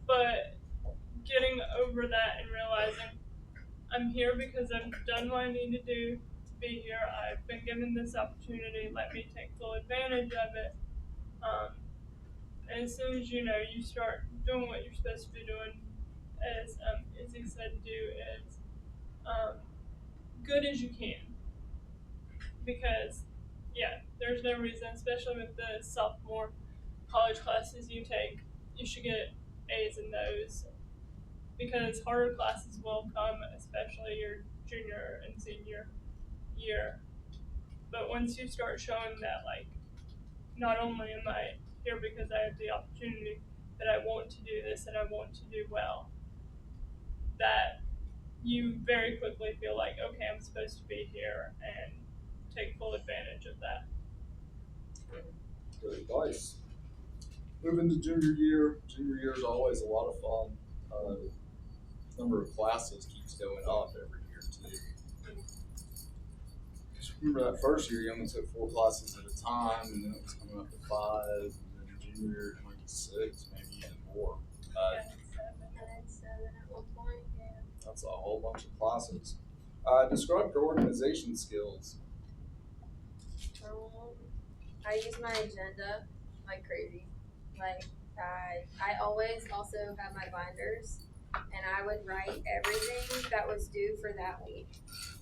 but getting over that and realizing I'm here because I've done what I need to do to be here. I've been given this opportunity. Let me take full advantage of it. Um, and as soon as you start doing what you're supposed to be doing, as Izzy said, do as good as you can. Because, yeah, there's no reason, especially with the sophomore college classes you take, you should get A's in those because harder classes will come, especially your junior and senior year. But once you start showing that, like, not only am I here because I have the opportunity, that I want to do this and I want to do well, that you very quickly feel like, okay, I'm supposed to be here and take full advantage of that. Good advice. Moving to junior year. Junior year is always a lot of fun. Number of classes keeps going up every year too. Just remember that first year you only took 4 classes at a time, and then it was coming up to 5, and then junior year it went to 6, maybe even more. Seven at one point, yeah. That's a whole bunch of classes. Describe your organization skills. I use my agenda like crazy. Like I always also have my binders, and I would write everything that was due for that week,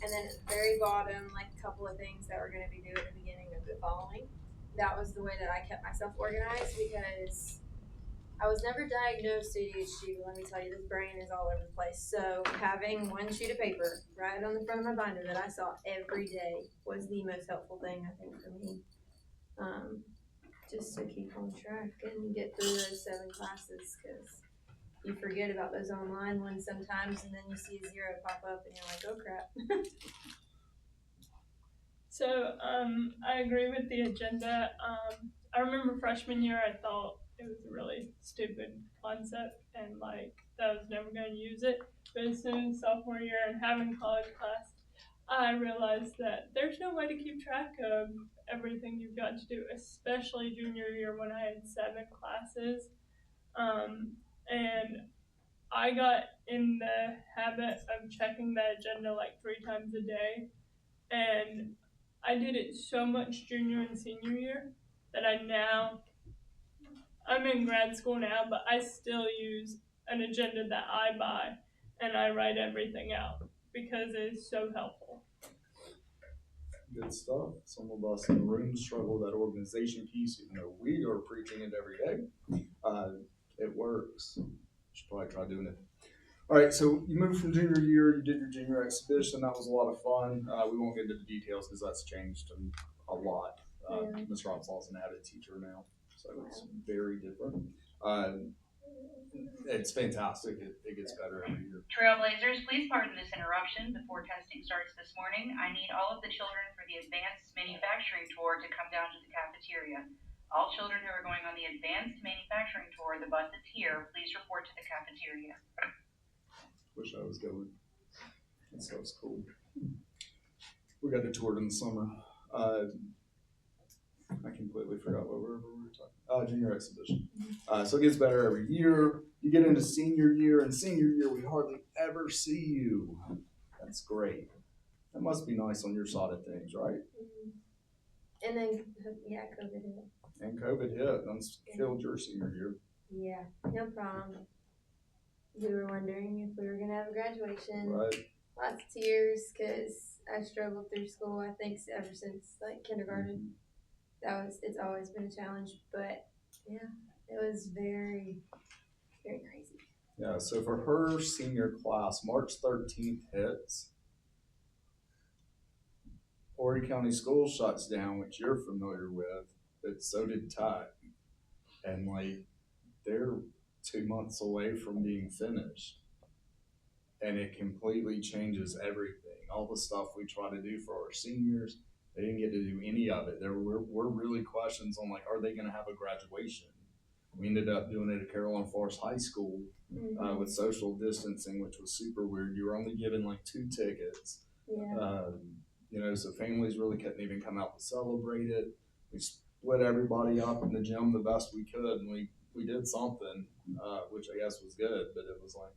and then at the very bottom, like a couple of things that were going to be due at the beginning of the following. That was the way that I kept myself organized because I was never diagnosed ADHD, but let me tell you, this brain is all over the place. So having one sheet of paper right on the front of my binder that I saw every day was the most helpful thing, I think, for me. Just to keep on track and get through those 7 classes, because you forget about those online ones sometimes, and then you see a 0 pop up, and you're like, oh crap. So I agree with the agenda. I remember freshman year, I thought it was a really stupid concept and like that I was never going to use it. But as soon as sophomore year and having college class, I realized that there's no way to keep track of everything you've got to do, especially junior year when I had 7 classes. And I got in the habit of checking that agenda like 3 times a day. And I did it so much junior and senior year that I'm in grad school now, but I still use an agenda that I buy and I write everything out because it is so helpful. Good stuff. Some of us in the room struggle with that organization piece, even though we are preaching it every day. It works. You should probably try doing it. All right, so you moved from junior year, you did your junior exhibition. That was a lot of fun. We won't get into the details because that's changed a lot. Ms. Ronsal's an added teacher now, so it's very different. It's fantastic. It gets better every year. Trailblazers, please pardon this interruption. Before testing starts this morning, I need all of the children for the advanced manufacturing tour to come down to the cafeteria. All children who are going on the advanced manufacturing tour, the bus is here. Please report to the cafeteria. Wish I was going. That stuff's cool. We got the tour in the summer. I completely forgot what we were talking. Junior exhibition. So it gets better every year. You get into senior year, and senior year we hardly ever see you. That's great. That must be nice on your side of things, right? Mm-hmm. And then, yeah, COVID hit. And COVID hit. That's killed your senior year. Yeah, no problem. We were wondering if we were going to have a graduation. Right. Lots of tears because I struggled through school, I think, ever since like kindergarten. It's always been a challenge, but yeah, it was very, very crazy. Yeah, so for her senior class, March 13th hits. Horry County Schools shuts down, which you're familiar with, but so did Tech. And like, they're 2 months away from being finished. And it completely changes everything. All the stuff we try to do for our seniors, they didn't get to do any of it. There were really questions on like, are they going to have a graduation? We ended up doing it at Carolina Forest High School with social distancing, which was super weird. You were only given like 2 tickets. Yeah. So families really couldn't even come out to celebrate it. We split everybody up in the gym the best we could, and we did something. which I guess was good, but it was like,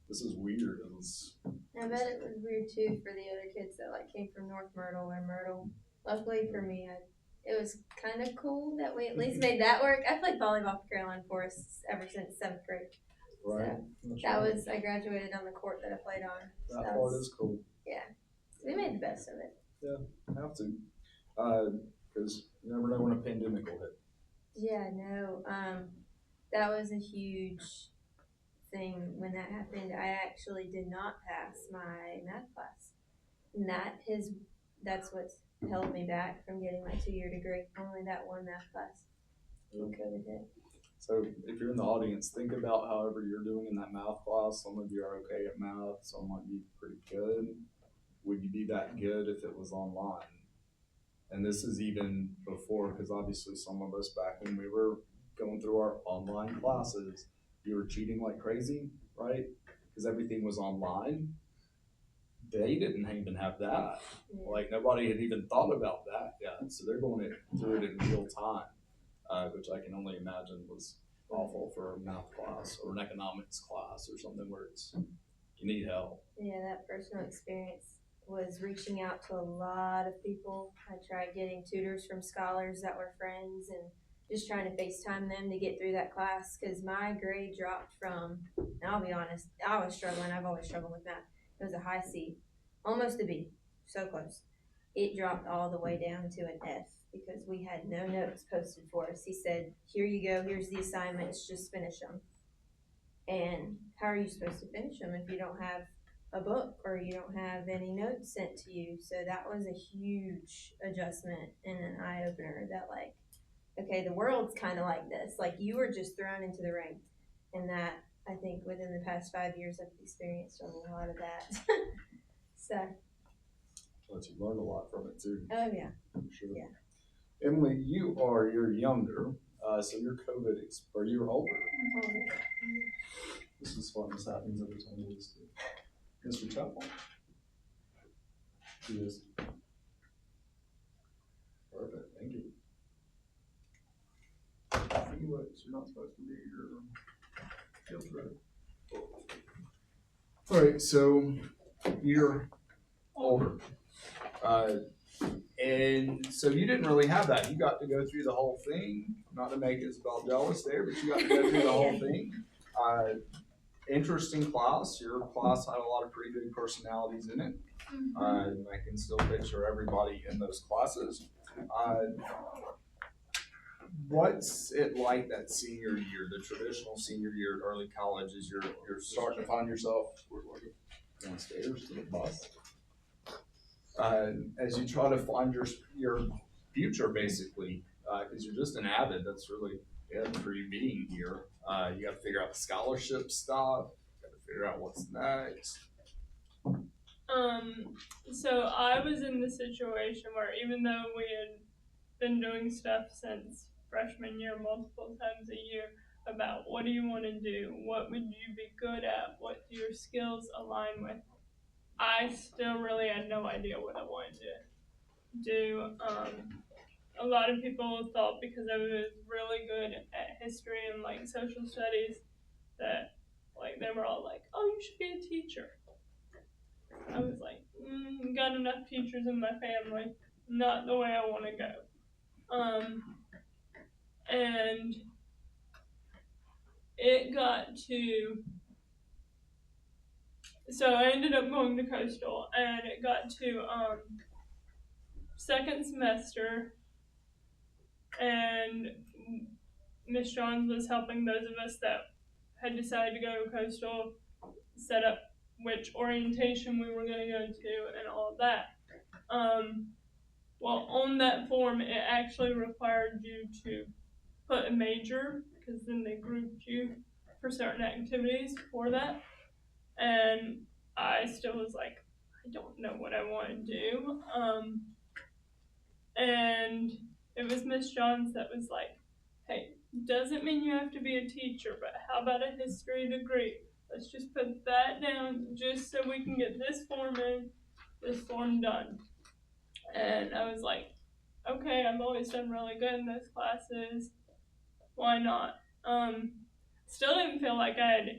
this is weird. It was, I bet it was weird too for the other kids that like came from North Myrtle or Myrtle. Luckily for me, it was kind of cool that we at least made that work. I played volleyball for Caroline Forest ever since 7th grade. right. So that was, I graduated on the court that I played on. So That part is cool. Yeah, we made the best of it. Yeah, have to. Because you never know when a pandemic will hit. Yeah, no, that was a huge thing when that happened. I actually did not pass my math class. And that's what's held me back from getting my 2-year degree. Only that one math class when COVID hit. So if you're in the audience, think about however you're doing in that math class. Some of you are okay at math, some might be pretty good. Would you be that good if it was online? And this is even before, because obviously some of us back when we were going through our online classes, you were cheating like crazy, right? Because everything was online. They didn't even have that. Yeah. Like nobody had even thought about that yet. So they're going through it in real time, which I can only imagine was awful for a math class or an economics class or something where you need help. Yeah, that personal experience was reaching out to a lot of people. I tried getting tutors from scholars that were friends and just trying to FaceTime them to get through that class because my grade dropped from, and I'll be honest, I was struggling. I've always struggled with math. It was a high C, almost a B, so close. It dropped all the way down to an F because we had no notes posted for us. He said, here you go, here's the assignments, just finish them. And how are you supposed to finish them if you don't have a book or you don't have any notes sent to you? So that was a huge adjustment and an eye opener that like, okay, the world's kind of like this. Like you were just thrown into the ring. And that, I think within the past 5 years, I've experienced a lot of that. So. But you learned a lot from it too. Oh yeah. I'm sure. Yeah. Emily, you're younger, so you're COVID, or you're older. Oh, yeah. This is fun. This happens every time we do this. Mr. Chappell. Yes. Perfect. Thank you. Anyways, you're not supposed to be here. Feel free. All right, so you're older. And so you didn't really have that. You got to go through the whole thing. Not to make Izabel jealous there, but you got to go through the whole thing. Interesting class. Your class had a lot of pretty big personalities in it. I can still picture everybody in those classes. What's it like that senior year, the traditional senior year at early college, as you're starting to find yourself downstairs to the bus? As you try to find your future, basically, because you're just an avid, that's really it for you being here. You got to figure out the scholarship stuff. You got to figure out what's next. So I was in the situation where even though we had been doing stuff since freshman year multiple times a year about what do you want to do, what would you be good at, what do your skills align with, I still really had no idea what I wanted to do. A lot of people thought because I was really good at history and like social studies that like they were all like, oh, you should be a teacher. I was like, got enough teachers in my family, not the way I want to go. And it got to, so I ended up going to Coastal, and it got to second semester, and Miss Johns was helping those of us that had decided to go to Coastal set up which orientation we were going to go to and all of that. Well, on that form, it actually required you to put a major, because then they grouped you for certain activities for that. And I still was like, I don't know what I want to do. And it was Miss Johns that was like, hey, doesn't mean you have to be a teacher, but how about a history degree? Let's just put that down just so we can get this form in, this form done. And I was like, okay, I've always done really good in those classes. Why not? still didn't feel like I had